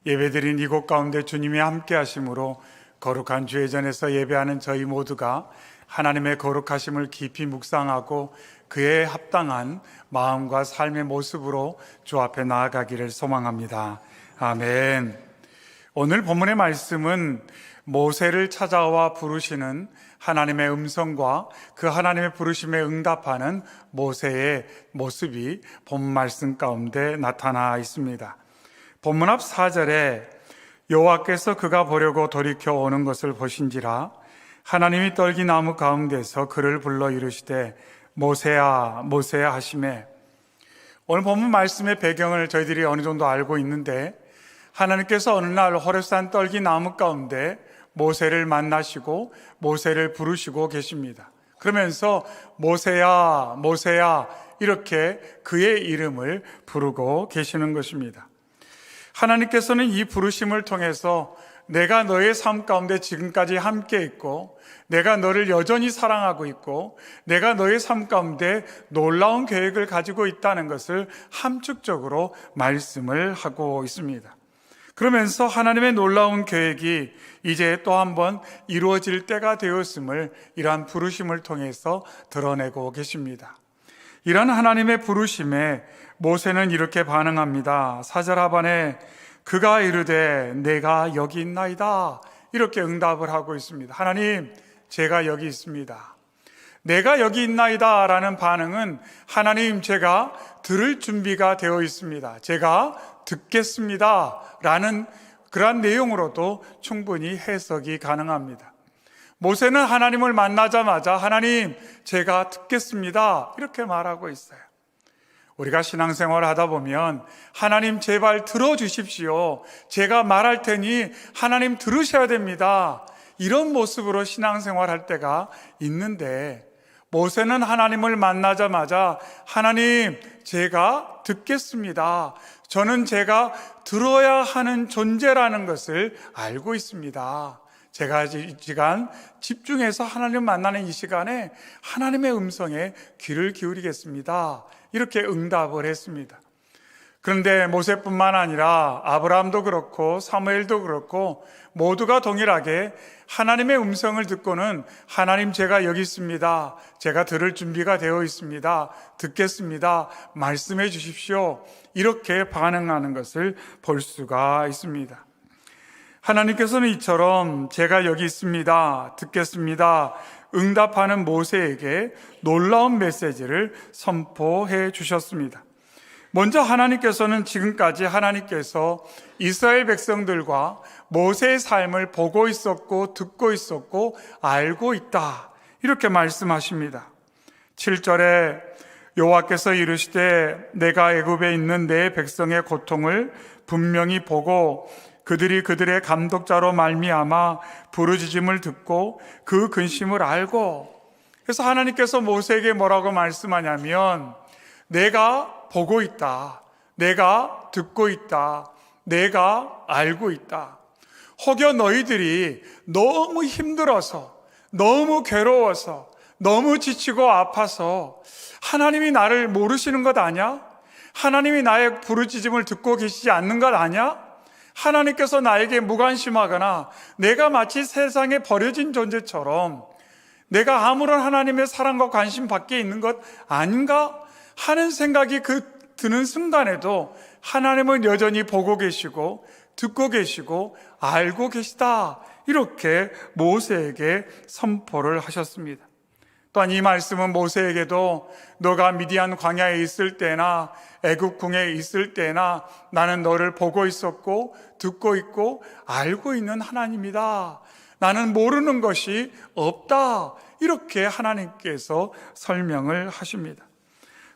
예배드린 이곳 가운데 주님이 함께 하심으로 거룩한 주의 전에서 예배하는 저희 모두가 하나님의 거룩하심을 깊이 묵상하고 그에 합당한 마음과 삶의 모습으로 주 앞에 나아가기를 소망합니다. 아멘. 오늘 본문의 말씀은 모세를 찾아와 부르시는 하나님의 음성과 그 하나님의 부르심에 응답하는 모세의 모습이 본문 말씀 가운데 나타나 있습니다. 본문 앞 4절에 여호와께서 그가 보려고 돌이켜 오는 것을 보신지라 하나님이 떨기나무 가운데서 그를 불러 이르시되 모세야 모세야 하시매, 오늘 본문 말씀의 배경을 저희들이 어느 정도 알고 있는데 하나님께서 어느 날 호렙산 떨기나무 가운데 모세를 만나시고 모세를 부르시고 계십니다. 그러면서 모세야 모세야 이렇게 그의 이름을 부르고 계시는 것입니다. 하나님께서는 이 부르심을 통해서 내가 너의 삶 가운데 지금까지 함께 있고 내가 너를 여전히 사랑하고 있고 내가 너의 삶 가운데 놀라운 계획을 가지고 있다는 것을 함축적으로 말씀을 하고 있습니다. 그러면서 하나님의 놀라운 계획이 이제 또 한 번 이루어질 때가 되었음을 이러한 부르심을 통해서 드러내고 계십니다. 이러한 하나님의 부르심에 모세는 이렇게 반응합니다. 4절 하반에 그가 이르되 내가 여기 있나이다 이렇게 응답을 하고 있습니다. 하나님, 제가 여기 있습니다. 내가 여기 있나이다 라는 반응은 하나님, 제가 들을 준비가 되어 있습니다. 제가 듣겠습니다 라는 그러한 내용으로도 충분히 해석이 가능합니다. 모세는 하나님을 만나자마자 하나님, 제가 듣겠습니다 이렇게 말하고 있어요. 우리가 신앙생활을 하다 보면 하나님 제발 들어주십시오, 제가 말할 테니 하나님 들으셔야 됩니다, 이런 모습으로 신앙생활 할 때가 있는데 모세는 하나님을 만나자마자 하나님, 제가 듣겠습니다, 저는 제가 들어야 하는 존재라는 것을 알고 있습니다, 제가 이 시간 집중해서 하나님을 만나는 이 시간에 하나님의 음성에 귀를 기울이겠습니다 이렇게 응답을 했습니다. 그런데 모세뿐만 아니라 아브라함도 그렇고 사무엘도 그렇고 모두가 동일하게 하나님의 음성을 듣고는 하나님, 제가 여기 있습니다, 제가 들을 준비가 되어 있습니다, 듣겠습니다, 말씀해 주십시오 이렇게 반응하는 것을 볼 수가 있습니다. 하나님께서는 이처럼 제가 여기 있습니다, 듣겠습니다 응답하는 모세에게 놀라운 메시지를 선포해 주셨습니다. 먼저 하나님께서는 지금까지 하나님께서 이스라엘 백성들과 모세의 삶을 보고 있었고 듣고 있었고 알고 있다 이렇게 말씀하십니다. 7절에 여호와께서 이르시되 내가 애굽에 있는 내 백성의 고통을 분명히 보고 그들이 그들의 감독자로 말미암아 부르짖음을 듣고 그 근심을 알고, 그래서 하나님께서 모세에게 뭐라고 말씀하냐면 내가 보고 있다, 내가 듣고 있다, 내가 알고 있다. 혹여 너희들이 너무 힘들어서 너무 괴로워서 너무 지치고 아파서 하나님이 나를 모르시는 것 아냐? 하나님이 나의 부르짖음을 듣고 계시지 않는 것 아냐? 하나님께서 나에게 무관심하거나 내가 마치 세상에 버려진 존재처럼 내가 아무런 하나님의 사랑과 관심 밖에 있는 것 아닌가 하는 생각이 드는 순간에도 하나님은 여전히 보고 계시고 듣고 계시고 알고 계시다 이렇게 모세에게 선포를 하셨습니다. 또한 이 말씀은 모세에게도 너가 미디안 광야에 있을 때나 애굽 궁에 있을 때나 나는 너를 보고 있었고 듣고 있고 알고 있는 하나님이다, 나는 모르는 것이 없다 이렇게 하나님께서 설명을 하십니다.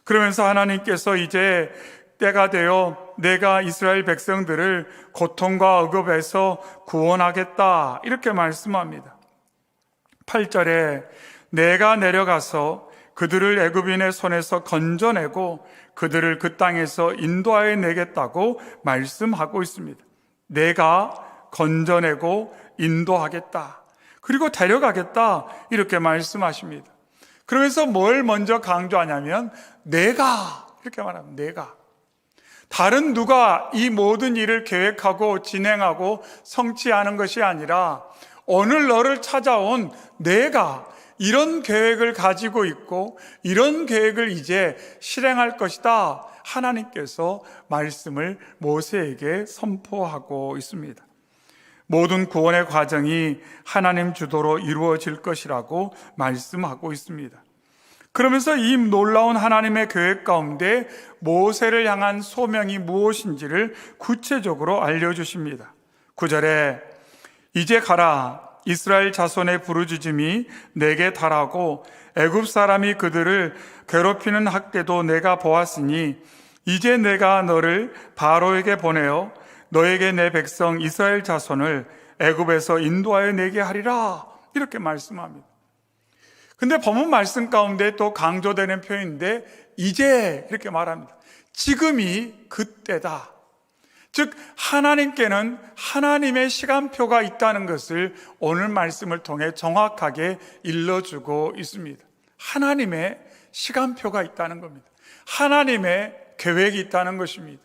그러면서 하나님께서 이제 때가 되어 내가 이스라엘 백성들을 고통과 억압에서 구원하겠다 이렇게 말씀합니다. 8절에 내가 내려가서 그들을 애굽인의 손에서 건져내고 그들을 그 땅에서 인도하여 내겠다고 말씀하고 있습니다. 내가 건져내고 인도하겠다, 그리고 데려가겠다 이렇게 말씀하십니다. 그러면서 뭘 먼저 강조하냐면 내가 이렇게 말합니다. 내가 다른 누가 이 모든 일을 계획하고 진행하고 성취하는 것이 아니라 오늘 너를 찾아온 내가 이런 계획을 가지고 있고 이런 계획을 이제 실행할 것이다. 하나님께서 말씀을 모세에게 선포하고 있습니다. 모든 구원의 과정이 하나님 주도로 이루어질 것이라고 말씀하고 있습니다. 그러면서 이 놀라운 하나님의 계획 가운데 모세를 향한 소명이 무엇인지를 구체적으로 알려주십니다. 9절에 이제 가라, 이스라엘 자손의 부르짖음이 내게 달하고 애굽 사람이 그들을 괴롭히는 학대도 내가 보았으니 이제 내가 너를 바로에게 보내어 너에게 내 백성 이스라엘 자손을 애굽에서 인도하여 내게 하리라, 이렇게 말씀합니다. 근데 본문 말씀 가운데 또 강조되는 표현인데 이제 이렇게 말합니다. 지금이 그때다. 즉 하나님께는 하나님의 시간표가 있다는 것을 오늘 말씀을 통해 정확하게 일러주고 있습니다. 하나님의 시간표가 있다는 겁니다. 하나님의 계획이 있다는 것입니다.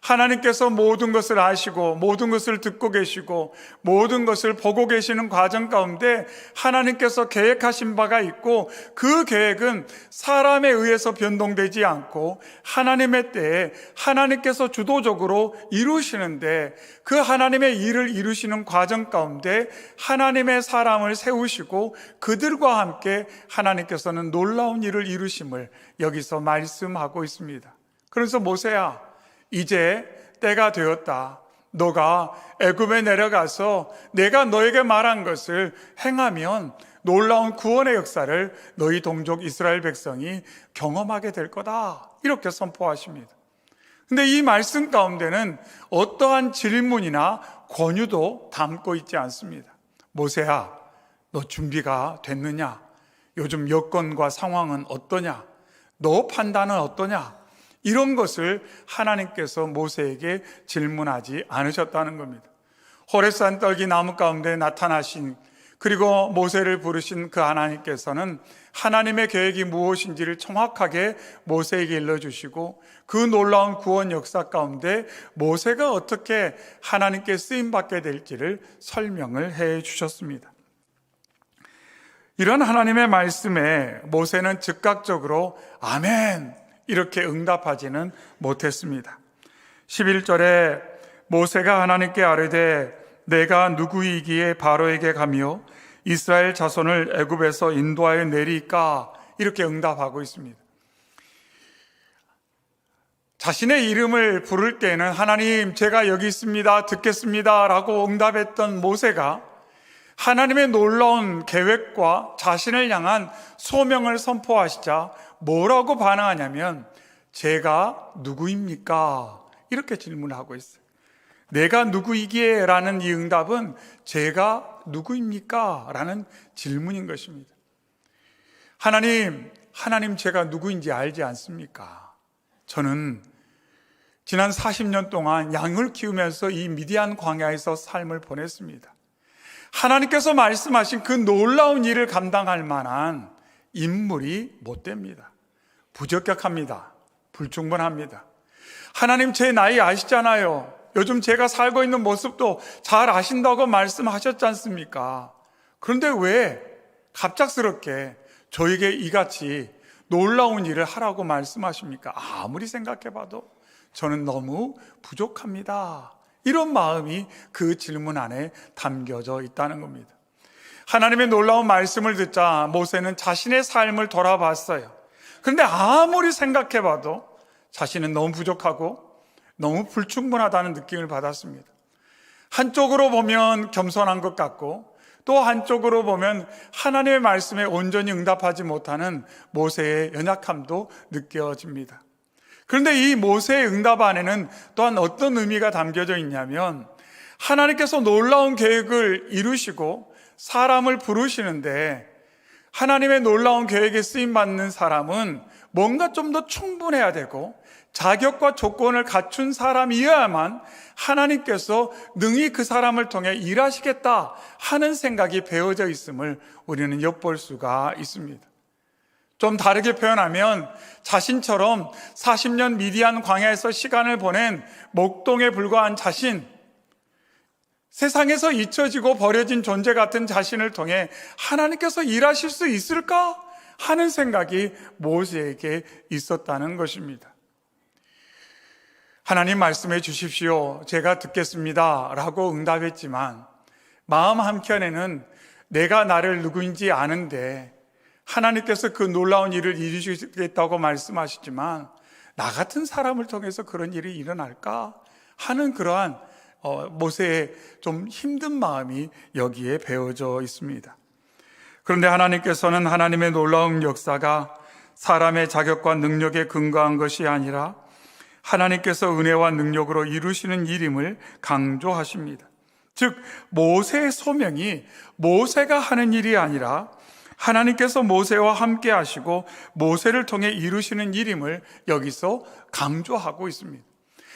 하나님께서 모든 것을 아시고 모든 것을 듣고 계시고 모든 것을 보고 계시는 과정 가운데 하나님께서 계획하신 바가 있고 그 계획은 사람에 의해서 변동되지 않고 하나님의 때에 하나님께서 주도적으로 이루시는데 그 하나님의 일을 이루시는 과정 가운데 하나님의 사람을 세우시고 그들과 함께 하나님께서는 놀라운 일을 이루심을 여기서 말씀하고 있습니다. 그래서 모세야, 이제 때가 되었다. 너가 애굽에 내려가서 내가 너에게 말한 것을 행하면 놀라운 구원의 역사를 너희 동족 이스라엘 백성이 경험하게 될 거다. 이렇게 선포하십니다. 근데 이 말씀 가운데는 어떠한 질문이나 권유도 담고 있지 않습니다. 모세야, 너 준비가 됐느냐? 요즘 여건과 상황은 어떠냐? 너 판단은 어떠냐? 이런 것을 하나님께서 모세에게 질문하지 않으셨다는 겁니다. 호렙산 떨기 나무 가운데 나타나신, 그리고 모세를 부르신 그 하나님께서는 하나님의 계획이 무엇인지를 정확하게 모세에게 일러주시고 그 놀라운 구원 역사 가운데 모세가 어떻게 하나님께 쓰임받게 될지를 설명을 해 주셨습니다. 이런 하나님의 말씀에 모세는 즉각적으로 아멘 이렇게 응답하지는 못했습니다. 11절에 모세가 하나님께 아뢰되 내가 누구이기에 바로에게 가며 이스라엘 자손을 애굽에서 인도하여 내리까, 이렇게 응답하고 있습니다. 자신의 이름을 부를 때는 하나님 제가 여기 있습니다, 듣겠습니다 라고 응답했던 모세가 하나님의 놀라운 계획과 자신을 향한 소명을 선포하시자 뭐라고 반응하냐면 제가 누구입니까? 이렇게 질문하고 있어요. 내가 누구이기에 라는 이 응답은 제가 누구입니까? 라는 질문인 것입니다. 하나님 제가 누구인지 알지 않습니까? 저는 지난 40년 동안 양을 키우면서 이 미디안 광야에서 삶을 보냈습니다. 하나님께서 말씀하신 그 놀라운 일을 감당할 만한 인물이 못 됩니다. 부적격합니다. 불충분합니다. 하나님 제 나이 아시잖아요. 요즘 제가 살고 있는 모습도 잘 아신다고 말씀하셨지 않습니까? 그런데 왜 갑작스럽게 저에게 이같이 놀라운 일을 하라고 말씀하십니까? 아무리 생각해봐도 저는 너무 부족합니다. 이런 마음이 그 질문 안에 담겨져 있다는 겁니다. 하나님의 놀라운 말씀을 듣자 모세는 자신의 삶을 돌아봤어요. 그런데 아무리 생각해봐도 자신은 너무 부족하고 너무 불충분하다는 느낌을 받았습니다. 한쪽으로 보면 겸손한 것 같고 또 한쪽으로 보면 하나님의 말씀에 온전히 응답하지 못하는 모세의 연약함도 느껴집니다. 그런데 이 모세의 응답 안에는 또한 어떤 의미가 담겨져 있냐면 하나님께서 놀라운 계획을 이루시고 사람을 부르시는데 하나님의 놀라운 계획에 쓰임받는 사람은 뭔가 좀 더 충분해야 되고 자격과 조건을 갖춘 사람이어야만 하나님께서 능히 그 사람을 통해 일하시겠다 하는 생각이 배어져 있음을 우리는 엿볼 수가 있습니다. 좀 다르게 표현하면 자신처럼 40년 미디안 광야에서 시간을 보낸 목동에 불과한 자신, 세상에서 잊혀지고 버려진 존재 같은 자신을 통해 하나님께서 일하실 수 있을까 하는 생각이 모세에게 있었다는 것입니다. 하나님 말씀해 주십시오. 제가 듣겠습니다. 라고 응답했지만 마음 한켠에는 내가 나를 누구인지 아는데 하나님께서 그 놀라운 일을 이루시겠다고 말씀하시지만 나 같은 사람을 통해서 그런 일이 일어날까 하는 그러한 모세의 좀 힘든 마음이 여기에 배어져 있습니다. 그런데 하나님께서는 하나님의 놀라운 역사가 사람의 자격과 능력에 근거한 것이 아니라 하나님께서 은혜와 능력으로 이루시는 일임을 강조하십니다. 즉 모세의 소명이 모세가 하는 일이 아니라 하나님께서 모세와 함께 하시고 모세를 통해 이루시는 일임을 여기서 강조하고 있습니다.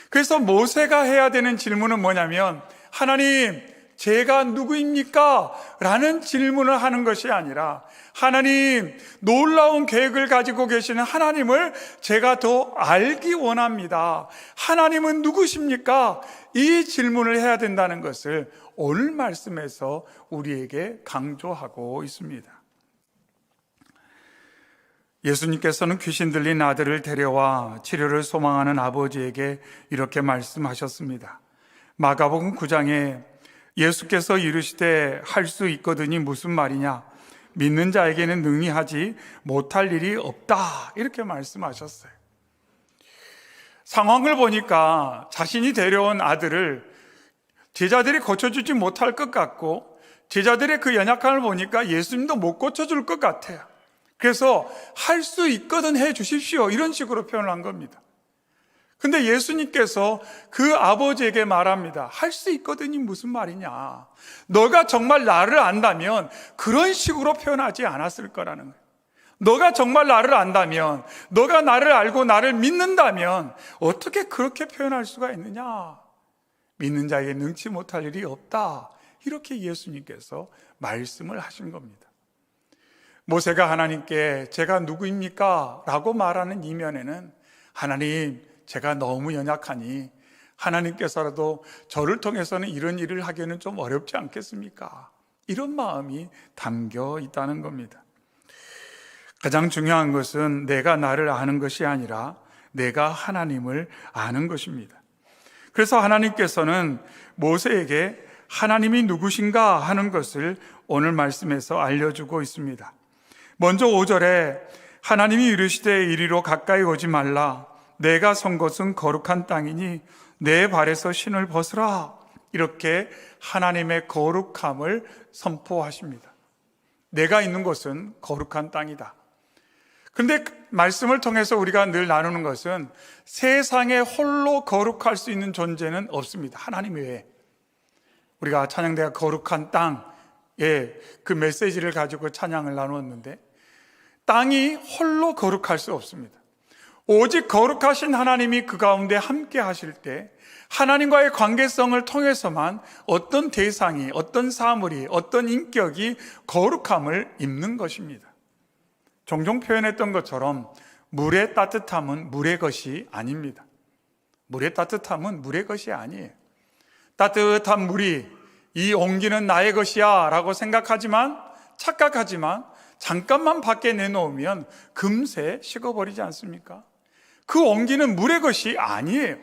그래서 모세가 해야 되는 질문은 뭐냐면 하나님, 제가 누구입니까? 라는 질문을 하는 것이 아니라 하나님, 놀라운 계획을 가지고 계시는 하나님을 제가 더 알기 원합니다. 하나님은 누구십니까? 이 질문을 해야 된다는 것을 오늘 말씀에서 우리에게 강조하고 있습니다. 예수님께서는 귀신 들린 아들을 데려와 치료를 소망하는 아버지에게 이렇게 말씀하셨습니다. 마가복음 9장에 예수께서 이르시되 할 수 있거든이 무슨 말이냐? 믿는 자에게는 능히 하지 못할 일이 없다. 이렇게 말씀하셨어요. 상황을 보니까 자신이 데려온 아들을 제자들이 고쳐주지 못할 것 같고 제자들의 그 연약함을 보니까 예수님도 못 고쳐줄 것 같아요. 그래서 할 수 있거든 해 주십시오. 이런 식으로 표현을 한 겁니다. 근데 예수님께서 그 아버지에게 말합니다. 할 수 있거든이 무슨 말이냐. 너가 정말 나를 안다면 그런 식으로 표현하지 않았을 거라는 거예요. 너가 정말 나를 안다면, 너가 나를 알고 나를 믿는다면 어떻게 그렇게 표현할 수가 있느냐. 믿는 자에게 능치 못할 일이 없다. 이렇게 예수님께서 말씀을 하신 겁니다. 모세가 하나님께 제가 누구입니까? 라고 말하는 이면에는 하나님, 제가 너무 연약하니 하나님께서라도 저를 통해서는 이런 일을 하기에는 좀 어렵지 않겠습니까? 이런 마음이 담겨 있다는 겁니다. 가장 중요한 것은 내가 나를 아는 것이 아니라 내가 하나님을 아는 것입니다. 그래서 하나님께서는 모세에게 하나님이 누구신가 하는 것을 오늘 말씀에서 알려주고 있습니다. 먼저 5절에 하나님이 이르시되 이리로 가까이 오지 말라. 내가 선 곳은 거룩한 땅이니 내 발에서 신을 벗으라. 이렇게 하나님의 거룩함을 선포하십니다. 내가 있는 곳은 거룩한 땅이다. 그런데 말씀을 통해서 우리가 늘 나누는 것은 세상에 홀로 거룩할 수 있는 존재는 없습니다. 하나님 외에. 우리가 찬양대가 거룩한 땅의 그 메시지를 가지고 찬양을 나누었는데 땅이 홀로 거룩할 수 없습니다. 오직 거룩하신 하나님이 그 가운데 함께 하실 때 하나님과의 관계성을 통해서만 어떤 대상이, 어떤 사물이, 어떤 인격이 거룩함을 입는 것입니다. 종종 표현했던 것처럼 물의 따뜻함은 물의 것이 아닙니다. 물의 따뜻함은 물의 것이 아니에요. 따뜻한 물이 이 온기는 나의 것이야 라고 착각하지만 잠깐만 밖에 내놓으면 금세 식어버리지 않습니까? 그 온기는 물의 것이 아니에요.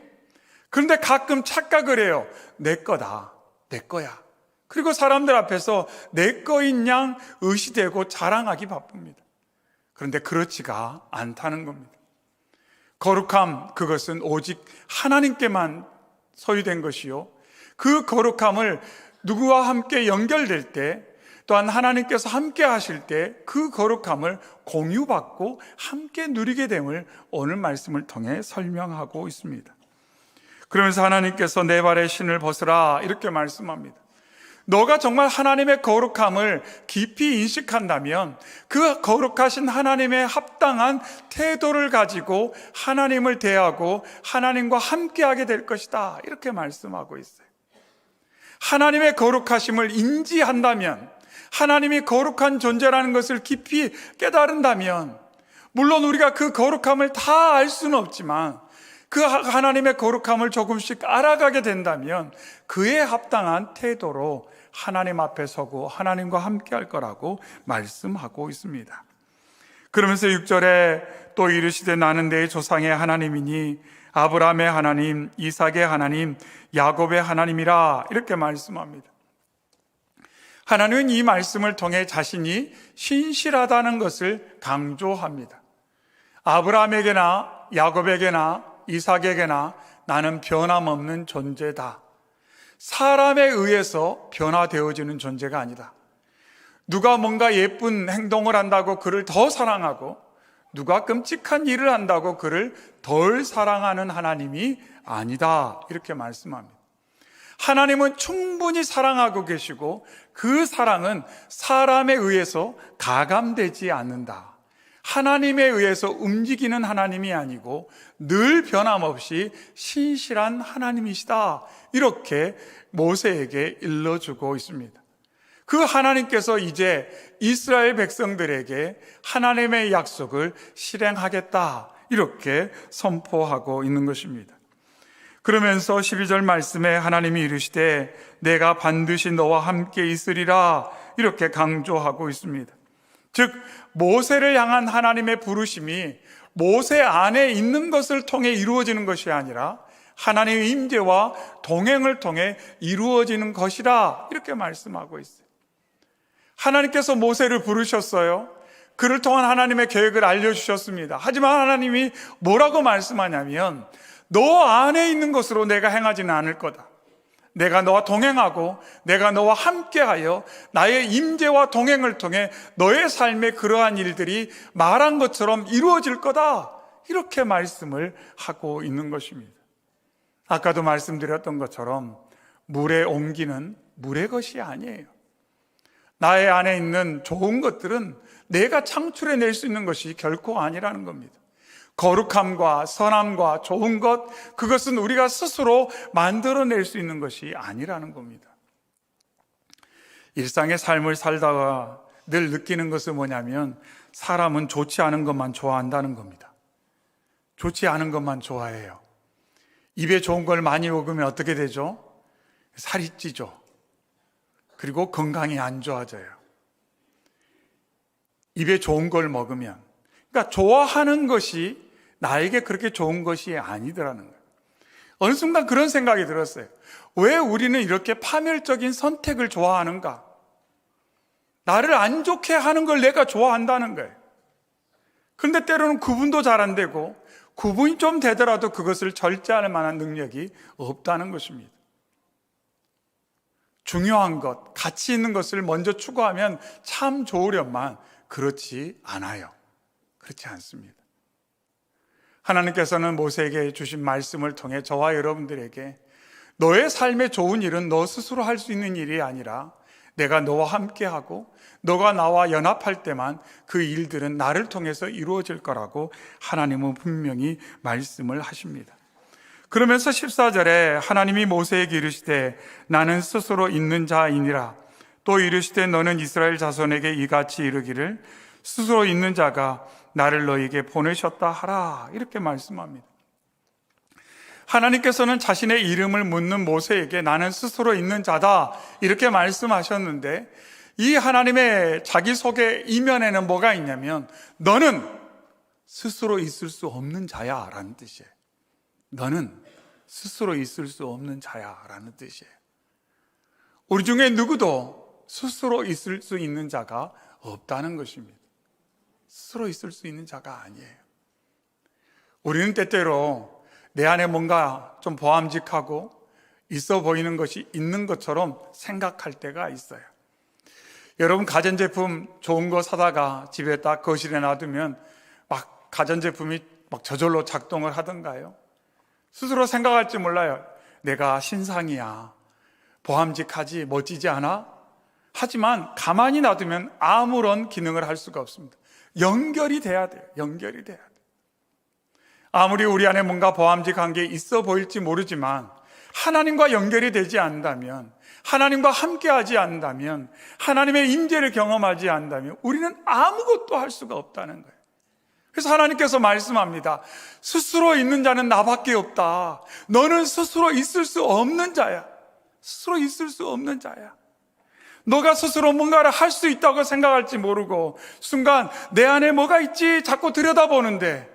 그런데 가끔 착각을 해요. 내 거다, 내 거야. 그리고 사람들 앞에서 내 거인 양 의시되고 자랑하기 바쁩니다. 그런데 그렇지가 않다는 겁니다. 거룩함, 그것은 오직 하나님께만 소유된 것이요, 그 거룩함을 누구와 함께 연결될 때, 또한 하나님께서 함께 하실 때 그 거룩함을 공유받고 함께 누리게 됨을 오늘 말씀을 통해 설명하고 있습니다. 그러면서 하나님께서 내 발에 신을 벗으라 이렇게 말씀합니다. 너가 정말 하나님의 거룩함을 깊이 인식한다면 그 거룩하신 하나님의 합당한 태도를 가지고 하나님을 대하고 하나님과 함께하게 될 것이다, 이렇게 말씀하고 있어요. 하나님의 거룩하심을 인지한다면, 하나님이 거룩한 존재라는 것을 깊이 깨달은다면 물론 우리가 그 거룩함을 다 알 수는 없지만 그 하나님의 거룩함을 조금씩 알아가게 된다면 그에 합당한 태도로 하나님 앞에 서고 하나님과 함께 할 거라고 말씀하고 있습니다. 그러면서 6절에 또 이르시되 나는 내 조상의 하나님이니 아브라함의 하나님, 이삭의 하나님, 야곱의 하나님이라 이렇게 말씀합니다. 하나님은 이 말씀을 통해 자신이 신실하다는 것을 강조합니다. 아브라함에게나 야곱에게나 이삭에게나 나는 변함없는 존재다. 사람에 의해서 변화되어지는 존재가 아니다. 누가 뭔가 예쁜 행동을 한다고 그를 더 사랑하고 누가 끔찍한 일을 한다고 그를 덜 사랑하는 하나님이 아니다. 이렇게 말씀합니다. 하나님은 충분히 사랑하고 계시고 그 사랑은 사람에 의해서 가감되지 않는다. 하나님에 의해서 움직이는 하나님이 아니고 늘 변함없이 신실한 하나님이시다. 이렇게 모세에게 일러주고 있습니다. 그 하나님께서 이제 이스라엘 백성들에게 하나님의 약속을 실행하겠다. 이렇게 선포하고 있는 것입니다. 그러면서 12절 말씀에 하나님이 이르시되 내가 반드시 너와 함께 있으리라 이렇게 강조하고 있습니다. 즉 모세를 향한 하나님의 부르심이 모세 안에 있는 것을 통해 이루어지는 것이 아니라 하나님의 임재와 동행을 통해 이루어지는 것이라 이렇게 말씀하고 있어요. 하나님께서 모세를 부르셨어요. 그를 통한 하나님의 계획을 알려주셨습니다. 하지만 하나님이 뭐라고 말씀하냐면 너 안에 있는 것으로 내가 행하지는 않을 거다. 내가 너와 동행하고 내가 너와 함께하여 나의 임재와 동행을 통해 너의 삶에 그러한 일들이 말한 것처럼 이루어질 거다. 이렇게 말씀을 하고 있는 것입니다. 아까도 말씀드렸던 것처럼 물에 옮기는 물의 것이 아니에요. 나의 안에 있는 좋은 것들은 내가 창출해낼 수 있는 것이 결코 아니라는 겁니다. 거룩함과 선함과 좋은 것, 그것은 우리가 스스로 만들어낼 수 있는 것이 아니라는 겁니다. 일상의 삶을 살다가 늘 느끼는 것은 뭐냐면 사람은 좋지 않은 것만 좋아한다는 겁니다. 좋지 않은 것만 좋아해요. 입에 좋은 걸 많이 먹으면 어떻게 되죠? 살이 찌죠. 그리고 건강이 안 좋아져요. 입에 좋은 걸 먹으면, 그러니까 좋아하는 것이 나에게 그렇게 좋은 것이 아니더라는 거예요. 어느 순간 그런 생각이 들었어요. 왜 우리는 이렇게 파멸적인 선택을 좋아하는가? 나를 안 좋게 하는 걸 내가 좋아한다는 거예요. 그런데 때로는 구분도 잘 안 되고 구분이 좀 되더라도 그것을 절제할 만한 능력이 없다는 것입니다. 중요한 것, 가치 있는 것을 먼저 추구하면 참 좋으련만 그렇지 않아요. 그렇지 않습니다. 하나님께서는 모세에게 주신 말씀을 통해 저와 여러분들에게 너의 삶에 좋은 일은 너 스스로 할 수 있는 일이 아니라 내가 너와 함께하고 너가 나와 연합할 때만 그 일들은 나를 통해서 이루어질 거라고 하나님은 분명히 말씀을 하십니다. 그러면서 14절에 하나님이 모세에게 이르시되 나는 스스로 있는 자이니라. 또 이르시되 너는 이스라엘 자손에게 이같이 이르기를 스스로 있는 자가 나를 너에게 보내셨다 하라. 이렇게 말씀합니다. 하나님께서는 자신의 이름을 묻는 모세에게 나는 스스로 있는 자다 이렇게 말씀하셨는데, 이 하나님의 자기소개 이면에는 뭐가 있냐면 너는 스스로 있을 수 없는 자야 라는 뜻이에요. 너는 스스로 있을 수 없는 자야 라는 뜻이에요. 우리 중에 누구도 스스로 있을 수 있는 자가 없다는 것입니다. 스스로 있을 수 있는 자가 아니에요. 우리는 때때로 내 안에 뭔가 좀 보암직하고 있어 보이는 것이 있는 것처럼 생각할 때가 있어요. 여러분, 가전제품 좋은 거 사다가 집에 딱 거실에 놔두면 막 가전제품이 막 저절로 작동을 하던가요? 스스로 생각할지 몰라요. 내가 신상이야, 보암직하지, 멋지지 않아? 하지만 가만히 놔두면 아무런 기능을 할 수가 없습니다. 연결이 돼야 돼요. 연결이 돼야 돼요. 아무리 우리 안에 뭔가 보암직한 게 있어 보일지 모르지만 하나님과 연결이 되지 않는다면, 하나님과 함께하지 않는다면, 하나님의 임재를 경험하지 않는다면 우리는 아무것도 할 수가 없다는 거예요. 그래서 하나님께서 말씀합니다. 스스로 있는 자는 나밖에 없다. 너는 스스로 있을 수 없는 자야. 스스로 있을 수 없는 자야. 너가 스스로 뭔가를 할 수 있다고 생각할지 모르고 순간 내 안에 뭐가 있지 자꾸 들여다보는데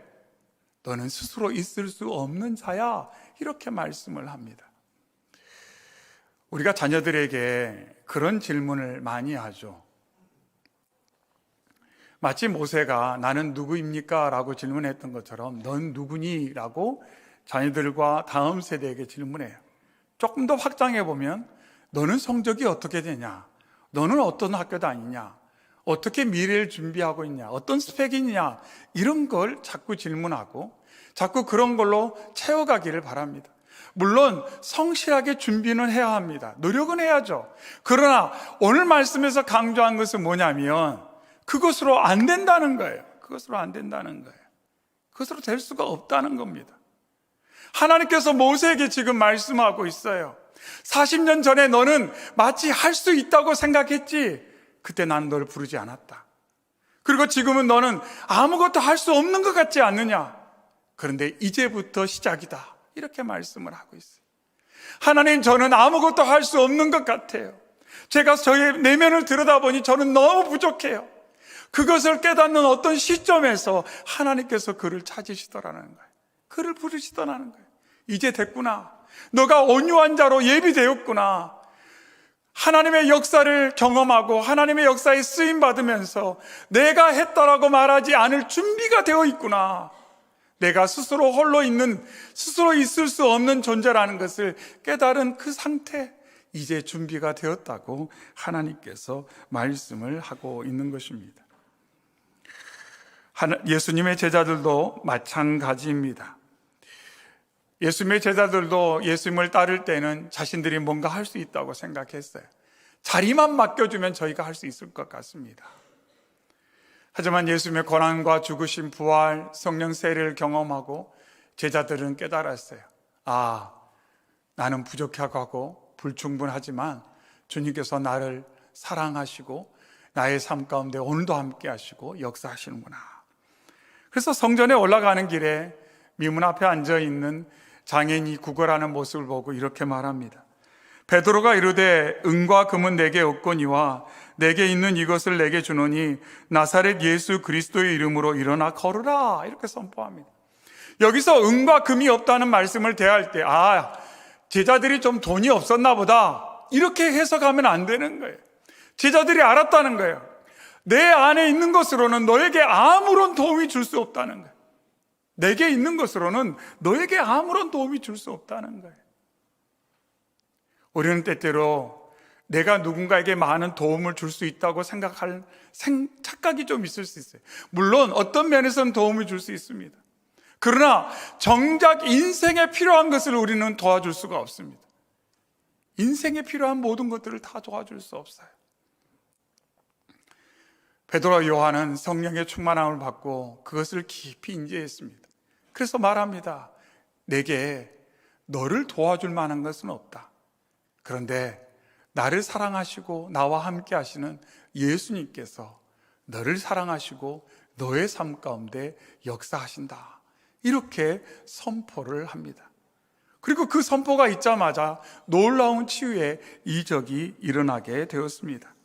너는 스스로 있을 수 없는 자야. 이렇게 말씀을 합니다. 우리가 자녀들에게 그런 질문을 많이 하죠. 마치 모세가 나는 누구입니까? 라고 질문했던 것처럼 넌 누구니? 라고 자녀들과 다음 세대에게 질문해요. 조금 더 확장해 보면 너는 성적이 어떻게 되냐? 너는 어떤 학교 다니냐? 어떻게 미래를 준비하고 있냐? 어떤 스펙이냐? 이런 걸 자꾸 질문하고 자꾸 그런 걸로 채워가기를 바랍니다. 물론 성실하게 준비는 해야 합니다. 노력은 해야죠. 그러나 오늘 말씀에서 강조한 것은 뭐냐면 그것으로 안 된다는 거예요. 그것으로 안 된다는 거예요. 그것으로 될 수가 없다는 겁니다. 하나님께서 모세에게 지금 말씀하고 있어요. 40년 전에 너는 마치 할 수 있다고 생각했지. 그때 난 널 부르지 않았다. 그리고 지금은 너는 아무것도 할 수 없는 것 같지 않느냐. 그런데 이제부터 시작이다. 이렇게 말씀을 하고 있어요. 하나님, 저는 아무것도 할 수 없는 것 같아요. 제가 저의 내면을 들여다보니 저는 너무 부족해요. 그것을 깨닫는 어떤 시점에서 하나님께서 그를 찾으시더라는 거예요. 그를 부르시더라는 거예요. 이제 됐구나. 너가 온유한 자로 예비되었구나. 하나님의 역사를 경험하고 하나님의 역사에 쓰임받으면서 내가 했다라고 말하지 않을 준비가 되어 있구나. 내가 스스로 홀로 있는, 스스로 있을 수 없는 존재라는 것을 깨달은 그 상태, 이제 준비가 되었다고 하나님께서 말씀을 하고 있는 것입니다. 예수님의 제자들도 마찬가지입니다. 예수님의 제자들도 예수님을 따를 때는 자신들이 뭔가 할 수 있다고 생각했어요. 자리만 맡겨주면 저희가 할 수 있을 것 같습니다. 하지만 예수님의 고난과 죽으심, 부활, 성령 세례를 경험하고 제자들은 깨달았어요. 아, 나는 부족하고 불충분하지만 주님께서 나를 사랑하시고 나의 삶 가운데 오늘도 함께 하시고 역사하시는구나. 그래서 성전에 올라가는 길에 미문 앞에 앉아있는 장인이 구걸하는 모습을 보고 이렇게 말합니다. 베드로가 이르되 은과 금은 내게 없거니와 내게 있는 이것을 내게 주노니 나사렛 예수 그리스도의 이름으로 일어나 걸으라. 이렇게 선포합니다. 여기서 은과 금이 없다는 말씀을 대할 때 제자들이 좀 돈이 없었나 보다 이렇게 해석하면 안 되는 거예요. 제자들이 알았다는 거예요. 내 안에 있는 것으로는 너에게 아무런 도움이 줄 수 없다는 거예요. 내게 있는 것으로는 너에게 아무런 도움이 줄 수 없다는 거예요. 우리는 때때로 내가 누군가에게 많은 도움을 줄 수 있다고 생각할 착각이 좀 있을 수 있어요. 물론 어떤 면에서는 도움을 줄 수 있습니다. 그러나 정작 인생에 필요한 것을 우리는 도와줄 수가 없습니다. 인생에 필요한 모든 것들을 다 도와줄 수 없어요. 베드로와 요한은 성령의 충만함을 받고 그것을 깊이 인지했습니다. 그래서 말합니다. 내게 너를 도와줄 만한 것은 없다. 그런데 나를 사랑하시고 나와 함께 하시는 예수님께서 너를 사랑하시고 너의 삶 가운데 역사하신다. 이렇게 선포를 합니다. 그리고 그 선포가 있자마자 놀라운 치유의 이적이 일어나게 되었습니다.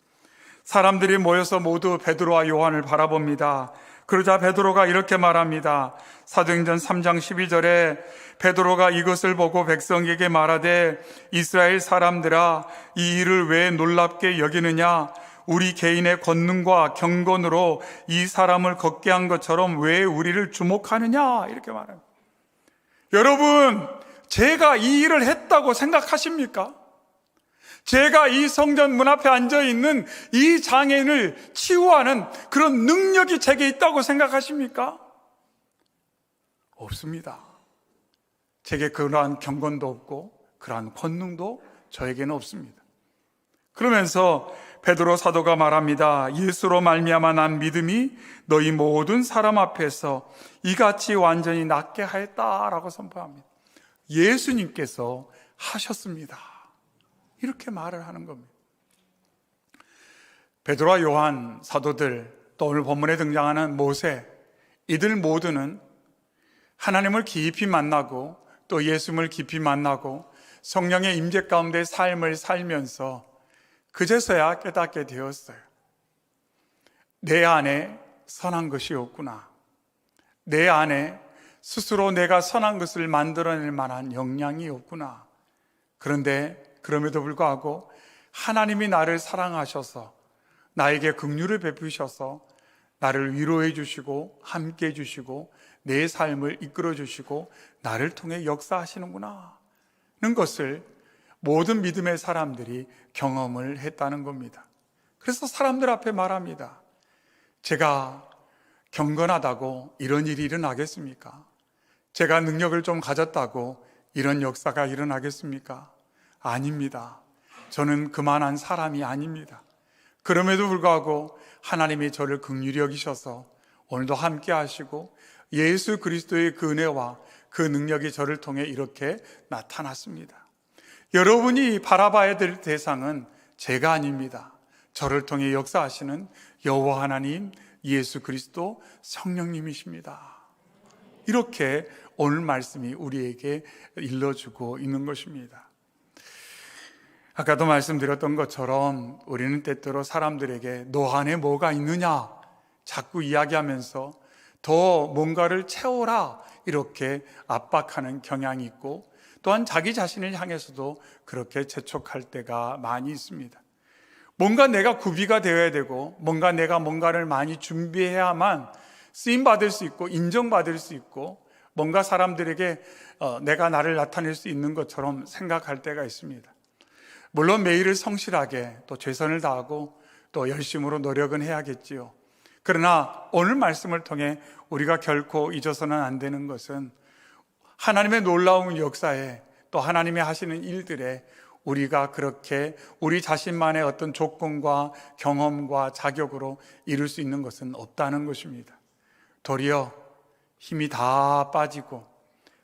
사람들이 모여서 모두 베드로와 요한을 바라봅니다. 그러자 베드로가 이렇게 말합니다. 사도행전 3장 12절에 베드로가 이것을 보고 백성에게 말하되 이스라엘 사람들아 이 일을 왜 놀랍게 여기느냐? 우리 개인의 권능과 경건으로 이 사람을 걷게 한 것처럼 왜 우리를 주목하느냐? 이렇게 말합니다. 여러분, 제가 이 일을 했다고 생각하십니까? 제가 이 성전 문 앞에 앉아있는 이 장애인을 치유하는 그런 능력이 제게 있다고 생각하십니까? 없습니다. 제게 그러한 경건도 없고 그러한 권능도 저에게는 없습니다. 그러면서 베드로 사도가 말합니다. 예수로 말미암아 난 믿음이 너희 모든 사람 앞에서 이같이 완전히 낫게 하였다라고 선포합니다. 예수님께서 하셨습니다. 이렇게 말을 하는 겁니다. 베드로와 요한 사도들, 또 오늘 본문에 등장하는 모세, 이들 모두는 하나님을 깊이 만나고 또 예수님을 깊이 만나고 성령의 임재 가운데 삶을 살면서 그제서야 깨닫게 되었어요. 내 안에 선한 것이 없구나. 내 안에 스스로 내가 선한 것을 만들어낼 만한 역량이 없구나. 그런데 그럼에도 불구하고 하나님이 나를 사랑하셔서 나에게 긍휼을 베푸셔서 나를 위로해 주시고 함께 해 주시고 내 삶을 이끌어 주시고 나를 통해 역사하시는구나 하는 것을 모든 믿음의 사람들이 경험을 했다는 겁니다. 그래서 사람들 앞에 말합니다. 제가 경건하다고 이런 일이 일어나겠습니까? 제가 능력을 좀 가졌다고 이런 역사가 일어나겠습니까? 아닙니다. 저는 그만한 사람이 아닙니다. 그럼에도 불구하고 하나님이 저를 긍휼히 여기셔서 오늘도 함께 하시고 예수 그리스도의 그 은혜와 그 능력이 저를 통해 이렇게 나타났습니다. 여러분이 바라봐야 될 대상은 제가 아닙니다. 저를 통해 역사하시는 여호와 하나님, 예수 그리스도 성령님이십니다. 이렇게 오늘 말씀이 우리에게 일러주고 있는 것입니다. 아까도 말씀드렸던 것처럼 우리는 때때로 사람들에게 너 안에 뭐가 있느냐 자꾸 이야기하면서 더 뭔가를 채워라 이렇게 압박하는 경향이 있고 또한 자기 자신을 향해서도 그렇게 재촉할 때가 많이 있습니다. 뭔가 내가 구비가 되어야 되고 뭔가 내가 뭔가를 많이 준비해야만 쓰임받을 수 있고 인정받을 수 있고 뭔가 사람들에게 내가 나를 나타낼 수 있는 것처럼 생각할 때가 있습니다. 물론 매일을 성실하게 또 최선을 다하고 또 열심으로 노력은 해야겠지요. 그러나 오늘 말씀을 통해 우리가 결코 잊어서는 안 되는 것은 하나님의 놀라운 역사에 또 하나님이 하시는 일들에 우리가 그렇게 우리 자신만의 어떤 조건과 경험과 자격으로 이룰 수 있는 것은 없다는 것입니다. 도리어 힘이 다 빠지고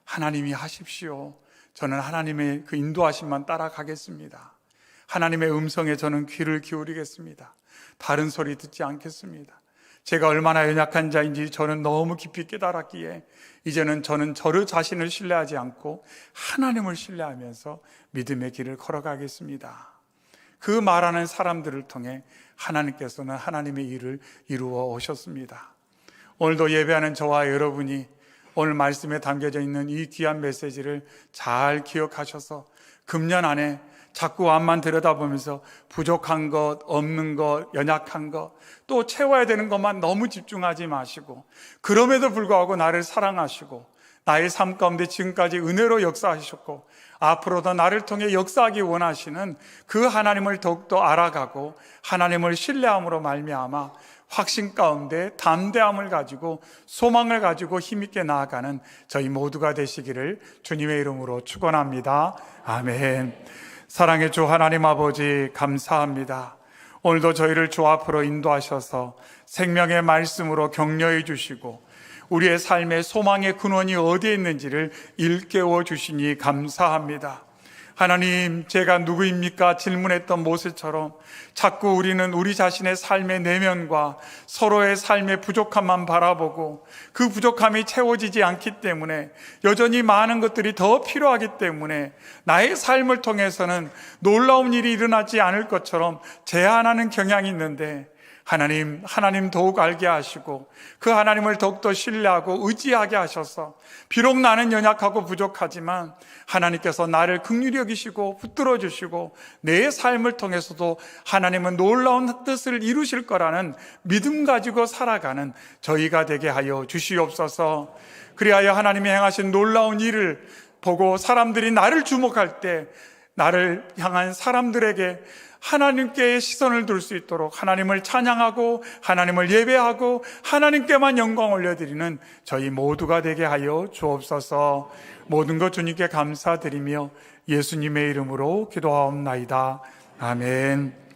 하나님이 하십시오. 저는 하나님의 그 인도하심만 따라가겠습니다. 하나님의 음성에 저는 귀를 기울이겠습니다. 다른 소리 듣지 않겠습니다. 제가 얼마나 연약한 자인지 저는 너무 깊이 깨달았기에 이제는 저는 저를 자신을 신뢰하지 않고 하나님을 신뢰하면서 믿음의 길을 걸어가겠습니다. 그 말하는 사람들을 통해 하나님께서는 하나님의 일을 이루어 오셨습니다. 오늘도 예배하는 저와 여러분이 오늘 말씀에 담겨져 있는 이 귀한 메시지를 잘 기억하셔서 금년 안에 자꾸 앞만 들여다보면서 부족한 것, 없는 것, 연약한 것, 또 채워야 되는 것만 너무 집중하지 마시고 그럼에도 불구하고 나를 사랑하시고 나의 삶 가운데 지금까지 은혜로 역사하셨고 앞으로도 나를 통해 역사하기 원하시는 그 하나님을 더욱더 알아가고 하나님을 신뢰함으로 말미암아 확신 가운데 담대함을 가지고 소망을 가지고 힘있게 나아가는 저희 모두가 되시기를 주님의 이름으로 축원합니다. 아멘. 사랑의 주 하나님 아버지 감사합니다. 오늘도 저희를 주 앞으로 인도하셔서 생명의 말씀으로 격려해 주시고 우리의 삶의 소망의 근원이 어디에 있는지를 일깨워 주시니 감사합니다. 하나님, 제가 누구입니까? 질문했던 모세처럼 자꾸 우리는 우리 자신의 삶의 내면과 서로의 삶의 부족함만 바라보고 그 부족함이 채워지지 않기 때문에 여전히 많은 것들이 더 필요하기 때문에 나의 삶을 통해서는 놀라운 일이 일어나지 않을 것처럼 제한하는 경향이 있는데 하나님 더욱 알게 하시고 그 하나님을 더욱더 신뢰하고 의지하게 하셔서 비록 나는 연약하고 부족하지만 하나님께서 나를 긍휼히 여기시고 붙들어 주시고 내 삶을 통해서도 하나님은 놀라운 뜻을 이루실 거라는 믿음 가지고 살아가는 저희가 되게 하여 주시옵소서. 그리하여 하나님이 행하신 놀라운 일을 보고 사람들이 나를 주목할 때 나를 향한 사람들에게 하나님께 시선을 둘 수 있도록 하나님을 찬양하고 하나님을 예배하고 하나님께만 영광 올려드리는 저희 모두가 되게 하여 주옵소서. 모든 것 주님께 감사드리며 예수님의 이름으로 기도하옵나이다. 아멘.